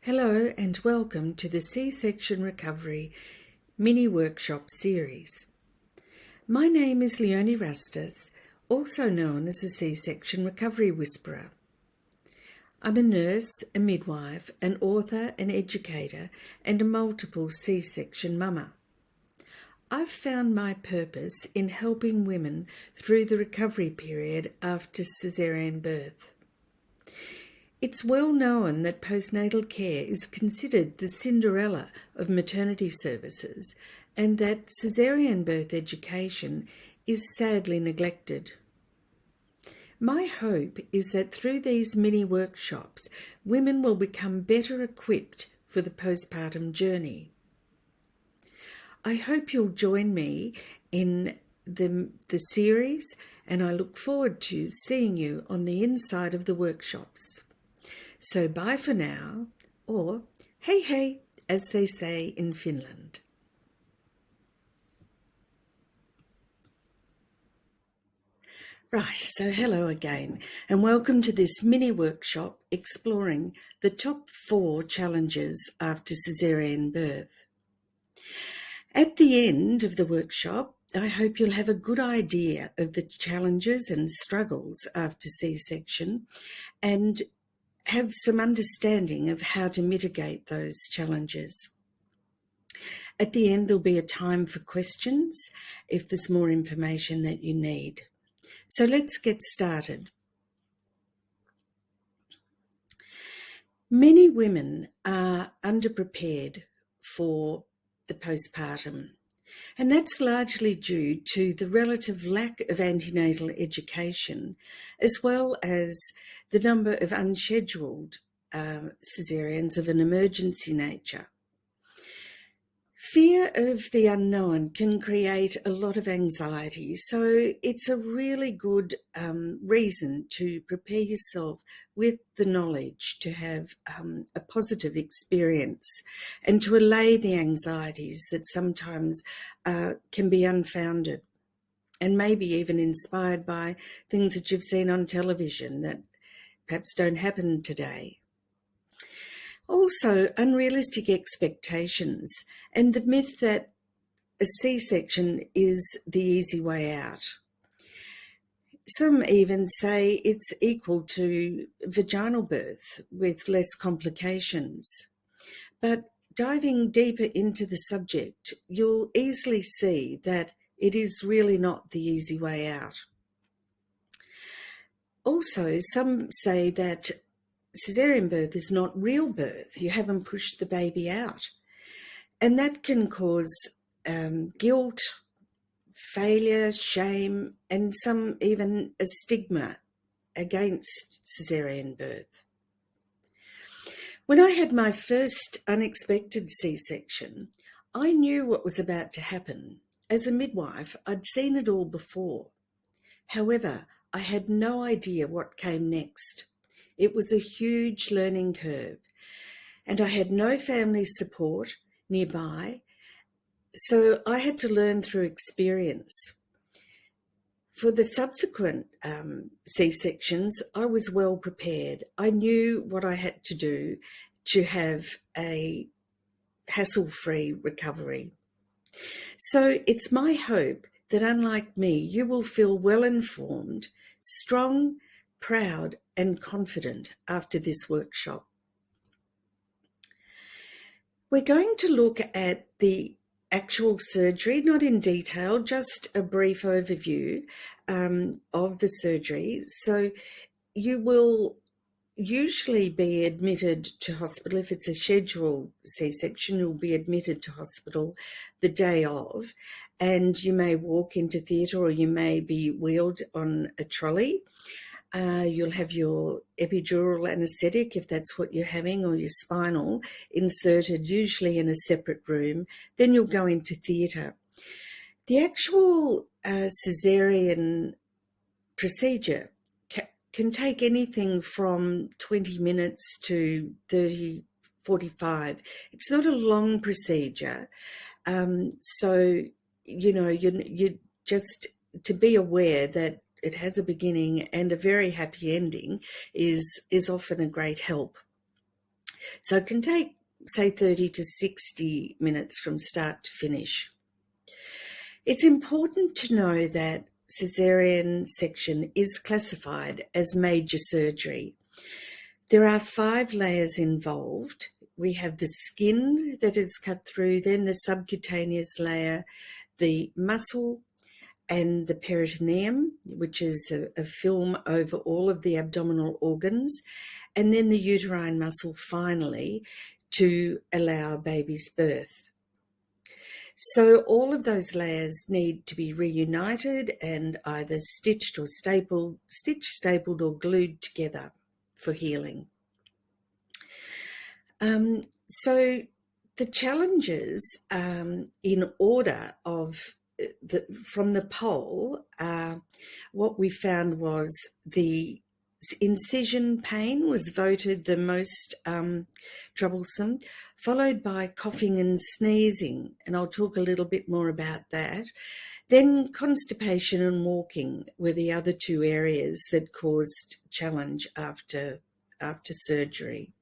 Hello and welcome to the C-Section Recovery mini workshop series. My name is Leonie Rastas, also known as the C-Section Recovery Whisperer. I'm a nurse, a midwife, an author, an educator, and a multiple C-section mama. I've found my purpose in helping women through the recovery period after caesarean birth. It's well known that postnatal care is considered the Cinderella of maternity services and that caesarean birth education is sadly neglected. My hope is that through these mini workshops, women will become better equipped for the postpartum journey. I hope you'll join me in the series, and I look forward to seeing you on the inside of the workshops. So bye for now, or hey hey, as they say in Finland. Right, so hello again, and welcome to this mini workshop exploring the top 4 challenges after caesarean birth. At the end of the workshop, I hope you'll have a good idea of the challenges and struggles after C-section and have some understanding of how to mitigate those challenges. At the end, there'll be a time for questions if there's more information that you need. So let's get started. Many women are underprepared for the postpartum, and that's largely due to the relative lack of antenatal education, as well as the number of unscheduled caesareans of an emergency nature. Fear of the unknown can create a lot of anxiety, so it's a really good reason to prepare yourself with the knowledge to have a positive experience and to allay the anxieties that sometimes can be unfounded and maybe even inspired by things that you've seen on television that perhaps don't happen today. Also, unrealistic expectations and the myth that a C-section is the easy way out. Some even say it's equal to vaginal birth with less complications. But diving deeper into the subject, you'll easily see that it is really not the easy way out. Also, some say that caesarean birth is not real birth. You haven't pushed the baby out. And that can cause guilt, failure, shame, and some even a stigma against caesarean birth. When I had my first unexpected C-section, I knew what was about to happen. As a midwife, I'd seen it all before. However, I had no idea what came next. It was a huge learning curve, and I had no family support nearby, so I had to learn through experience. For the subsequent C-sections, I was well prepared. I knew what I had to do to have a hassle-free recovery. So it's my hope that, unlike me, you will feel well-informed, strong, proud, and confident after this workshop. We're going to look at the actual surgery, not in detail, just a brief overview of the surgery. So you will usually be admitted to hospital. If it's a scheduled C-section, you'll be admitted to hospital the day of, and you may walk into theatre or you may be wheeled on a trolley. You'll have your epidural anaesthetic, if that's what you're having, or your spinal, inserted usually in a separate room. Then you'll go into theatre. The actual caesarean procedure can take anything from 20 minutes to 30, 45. It's not a long procedure. So, you just to be aware that it has a beginning and a very happy ending is often a great help. So it can take, say, 30 to 60 minutes from start to finish. It's important to know that caesarean section is classified as major surgery. There are 5 layers involved. We have the skin that is cut through, then the subcutaneous layer, the muscle, and the peritoneum, which is a film over all of the abdominal organs, and then the uterine muscle finally to allow a baby's birth. So all of those layers need to be reunited and either stitched, stapled or glued together for healing. So the challenges in order of from the poll, what we found was the incision pain was voted the most troublesome, followed by coughing and sneezing, and I'll talk a little bit more about that. Then constipation and walking were the other 2 areas that caused challenge after surgery.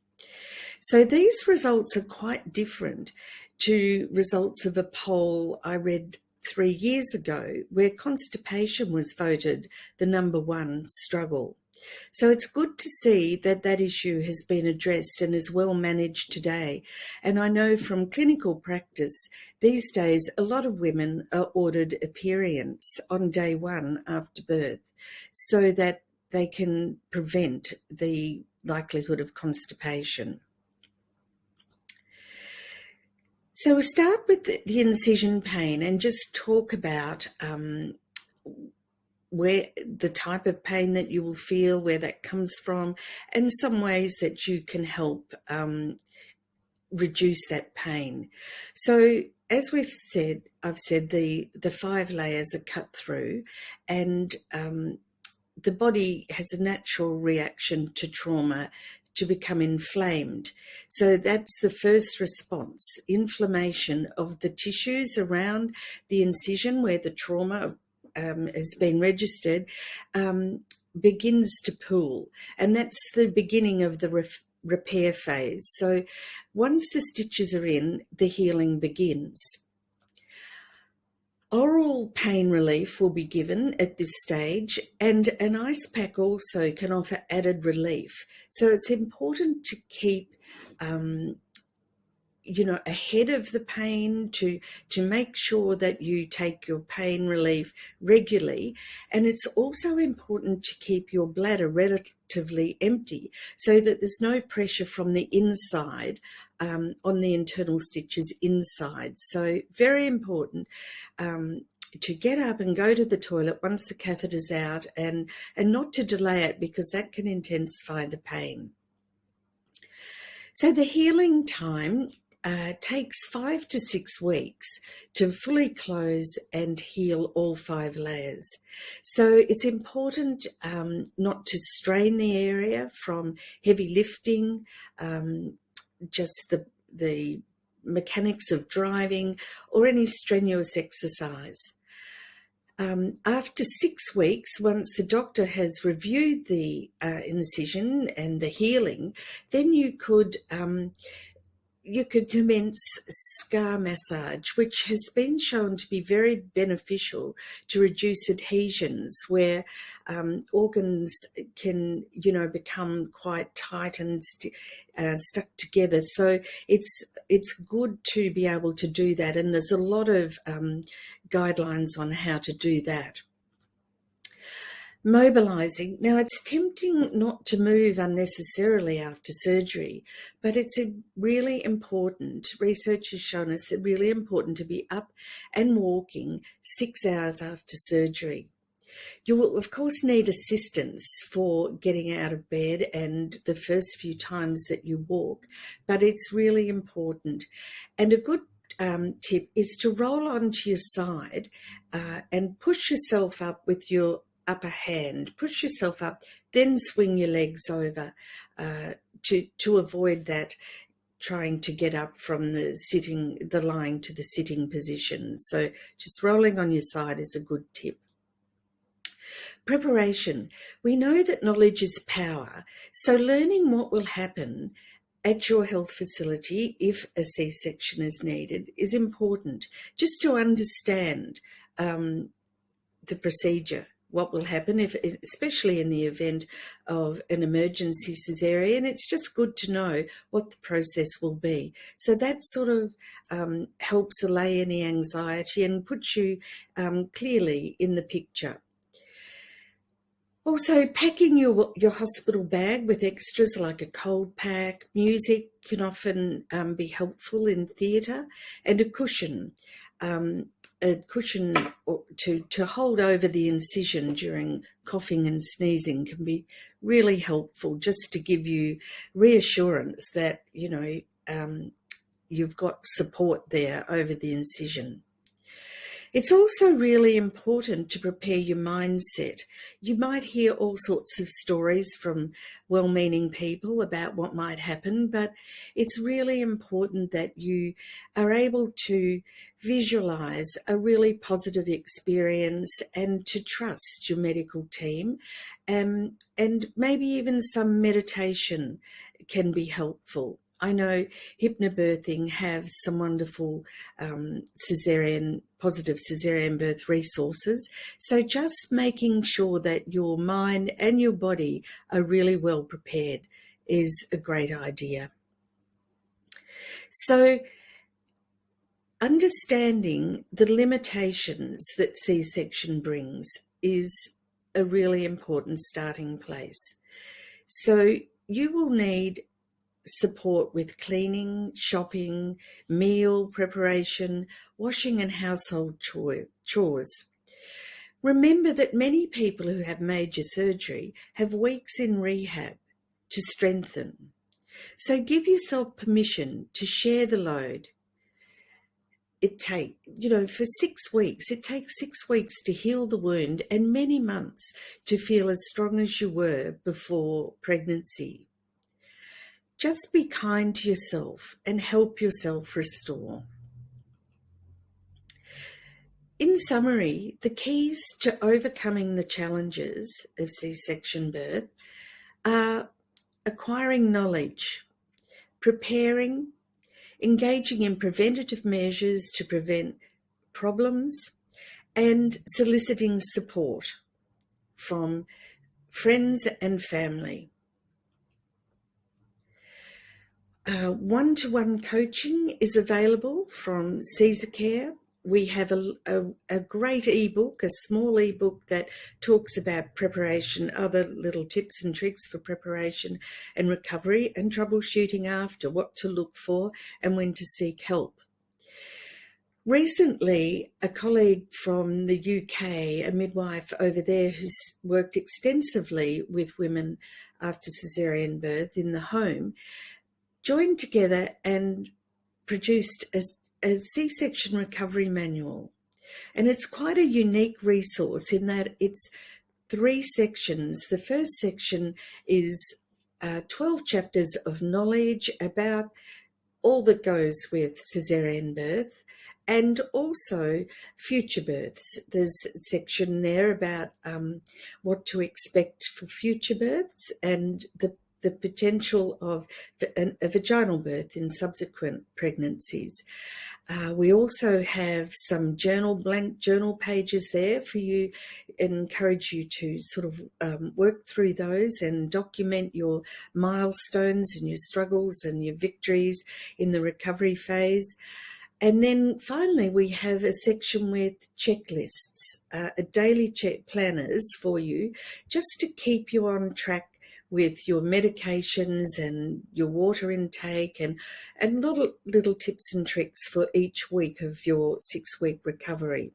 So these results are quite different to results of a poll I read 3 years ago, where constipation was voted the number 1 struggle. So it's good to see that that issue has been addressed and is well managed today. And I know from clinical practice, these days, a lot of women are ordered a perience on day 1 after birth so that they can prevent the likelihood of constipation. So we'll start with the incision pain and just talk about where the type of pain that you will feel, where that comes from, and some ways that you can help reduce that pain. So as I've said the 5 layers are cut through, and the body has a natural reaction to trauma to become inflamed. So that's the first response, inflammation of the tissues around the incision where the trauma has been registered, begins to pool. And that's the beginning of the repair phase. So once the stitches are in, the healing begins. Oral pain relief will be given at this stage, and an ice pack also can offer added relief. So it's important to keep ahead of the pain, to make sure that you take your pain relief regularly. And it's also important to keep your bladder relatively empty so that there's no pressure from the inside on the internal stitches inside. So very important to get up and go to the toilet once the catheter's out, and not to delay it, because that can intensify the pain. So the healing time takes 5 to 6 weeks to fully close and heal all 5 layers. So it's important not to strain the area from heavy lifting, just the mechanics of driving, or any strenuous exercise. After 6 weeks, once the doctor has reviewed the incision and the healing, then you could commence scar massage, which has been shown to be very beneficial to reduce adhesions where organs can, become quite tight and stuck together. So it's good to be able to do that, and there's a lot of guidelines on how to do that. Mobilising. Now, it's tempting not to move unnecessarily after surgery, but it's really important. Research has shown us it's really important to be up and walking 6 hours after surgery. You will, of course, need assistance for getting out of bed and the first few times that you walk, but it's really important. And a good tip is to roll onto your side and push yourself up with your upper hand. Push yourself up, then swing your legs over to avoid that trying to get up from the lying to the sitting position. So just rolling on your side is a good tip. Preparation. We know that knowledge is power, so learning what will happen at your health facility, if a C-section is needed, is important, just to understand the procedure, what will happen, if, especially in the event of an emergency caesarean. It's just good to know what the process will be. So that sort of helps allay any anxiety and puts you clearly in the picture. Also, packing your hospital bag with extras like a cold pack. Music can often be helpful in theatre, and a cushion to hold over the incision during coughing and sneezing can be really helpful, just to give you reassurance that, you know, you've got support there over the incision. It's also really important to prepare your mindset. You might hear all sorts of stories from well-meaning people about what might happen, but it's really important that you are able to visualize a really positive experience and to trust your medical team. And maybe even some meditation can be helpful. I know Hypnobirthing have some wonderful positive caesarean birth resources. So just making sure that your mind and your body are really well prepared is a great idea. So understanding the limitations that C-section brings is a really important starting place. So you will need support with cleaning, shopping, meal preparation, washing and household chores. Remember that many people who have major surgery have weeks in rehab to strengthen. So give yourself permission to share the load. For 6 weeks, it takes 6 weeks to heal the wound and many months to feel as strong as you were before pregnancy. Just be kind to yourself and help yourself restore. In summary, the keys to overcoming the challenges of C-section birth are acquiring knowledge, preparing, engaging in preventative measures to prevent problems, and soliciting support from friends and family. One-to-one coaching is available from Caesar Care. We have a great ebook, a small ebook that talks about preparation, other little tips and tricks for preparation and recovery and troubleshooting after, what to look for and when to seek help. Recently, a colleague from the UK, a midwife over there who's worked extensively with women after caesarean birth in the home, joined together and produced a C-section recovery manual. And it's quite a unique resource in that it's 3 sections. The first section is 12 chapters of knowledge about all that goes with caesarean birth and also future births. There's a section there about what to expect for future births and the potential of a vaginal birth in subsequent pregnancies. We also have some blank journal pages there for you, and encourage you to sort of work through those and document your milestones and your struggles and your victories in the recovery phase. And then finally, we have a section with checklists, daily planners for you, just to keep you on track with your medications and your water intake and little tips and tricks for each week of your 6-week recovery.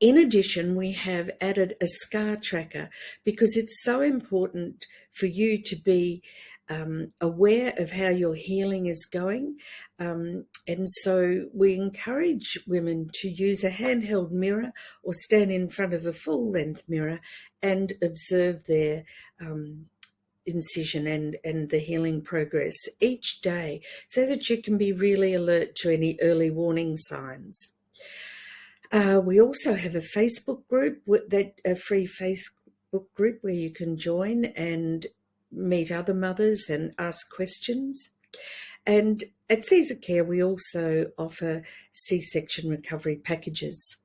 In addition, we have added a scar tracker because it's so important for you to be aware of how your healing is going. And so we encourage women to use a handheld mirror or stand in front of a full-length mirror and observe their incision and the healing progress each day so that you can be really alert to any early warning signs. We also have a Facebook group, a free Facebook group where you can join and meet other mothers and ask questions. And at Caesar Care, we also offer C-section recovery packages.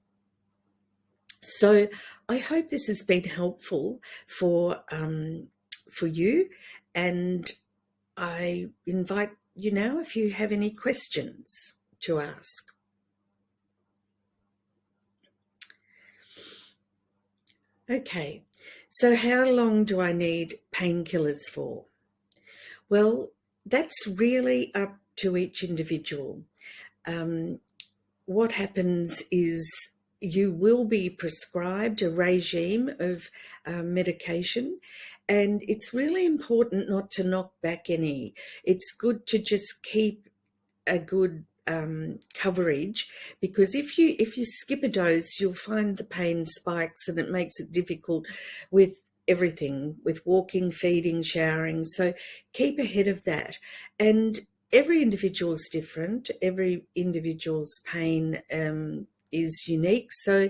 So I hope this has been helpful for you, and I invite you now if you have any questions to ask. Okay, so how long do I need painkillers for? Well, that's really up to each individual. What happens is you will be prescribed a regime of medication, and it's really important not to knock back any. It's good to just keep a good coverage, because if you skip a dose, you'll find the pain spikes and it makes it difficult with everything, with walking, feeding, showering. So keep ahead of that. And every individual is different. Every individual's pain is unique. So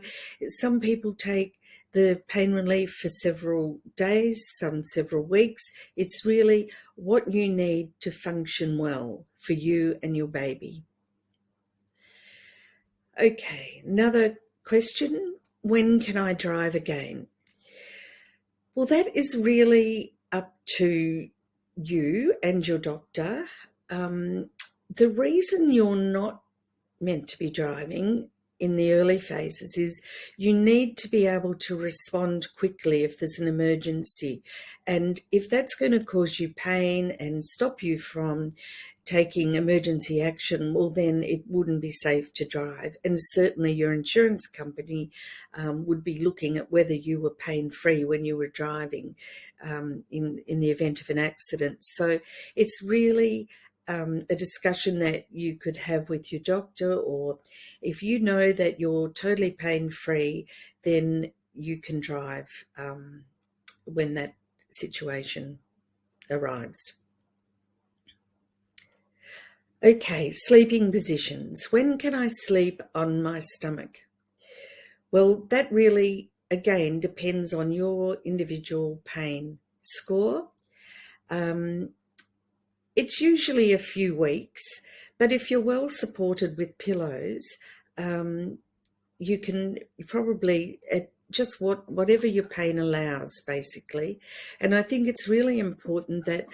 some people take the pain relief for several days, some several weeks. It's really what you need to function well for you and your baby. Okay, another question. When can I drive again? Well, that is really up to you and your doctor. The reason you're not meant to be driving in the early phases is you need to be able to respond quickly if there's an emergency. And if that's going to cause you pain and stop you from taking emergency action, well, then it wouldn't be safe to drive. And certainly your insurance company would be looking at whether you were pain-free when you were driving in the event of an accident. So it's really a discussion that you could have with your doctor, or if you know that you're totally pain-free, then you can drive when that situation arrives. Okay, sleeping positions. When can I sleep on my stomach? Well, that really, again, depends on your individual pain score. It's usually a few weeks, but if you're well supported with pillows, you can probably just whatever your pain allows, basically. And I think it's really important that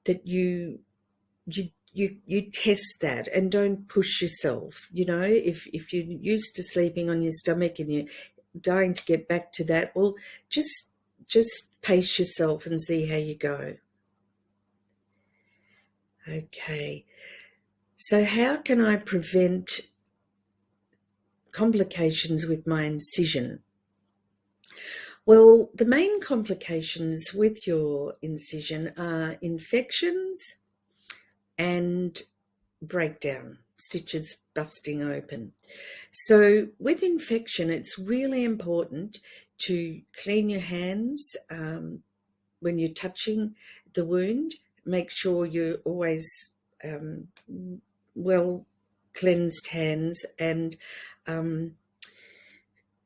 that you test that and don't push yourself. You know, if you're used to sleeping on your stomach and you're dying to get back to that, well, just pace yourself and see how you go. Okay, so how can I prevent complications with my incision? Well, the main complications with your incision are infections and breakdown, stitches busting open. So with infection, it's really important to clean your hands when you're touching the wound. Make sure you're always well cleansed hands, and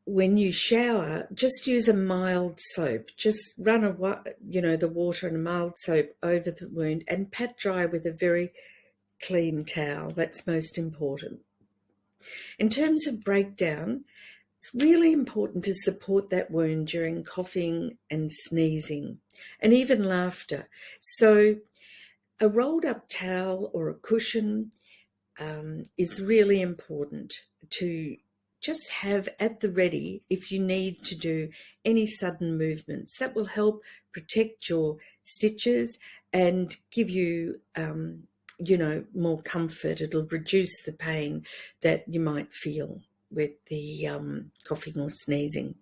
when you shower, just use a mild soap. Just run the water and a mild soap over the wound and pat dry with a very clean towel. That's most important. In terms of breakdown, it's really important to support that wound during coughing and sneezing and even laughter. So a rolled up towel or a cushion is really important to just have at the ready if you need to do any sudden movements. That will help protect your stitches and give you more comfort. It'll reduce the pain that you might feel with the coughing or sneezing.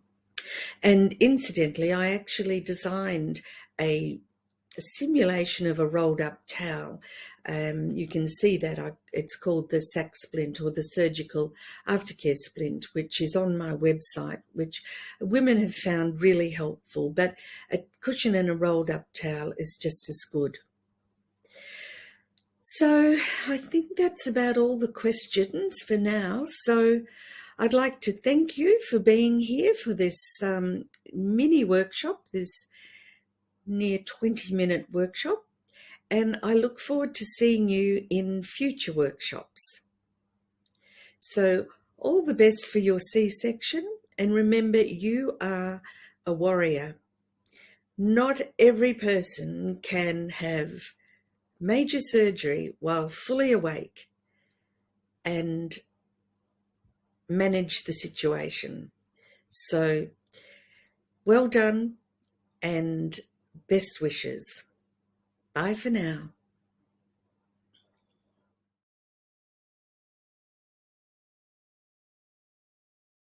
And incidentally, I actually designed a simulation of a rolled up towel. You can see that it's called the SAC splint, or the surgical aftercare splint, which is on my website, which women have found really helpful. But a cushion and a rolled up towel is just as good. So I think that's about all the questions for now. So I'd like to thank you for being here for this mini workshop, this near 20-minute workshop, and I look forward to seeing you in future workshops. So all the best for your C-section, and remember, you are a warrior. Not every person can have major surgery while fully awake and manage the situation. So well done and best wishes. Bye for now.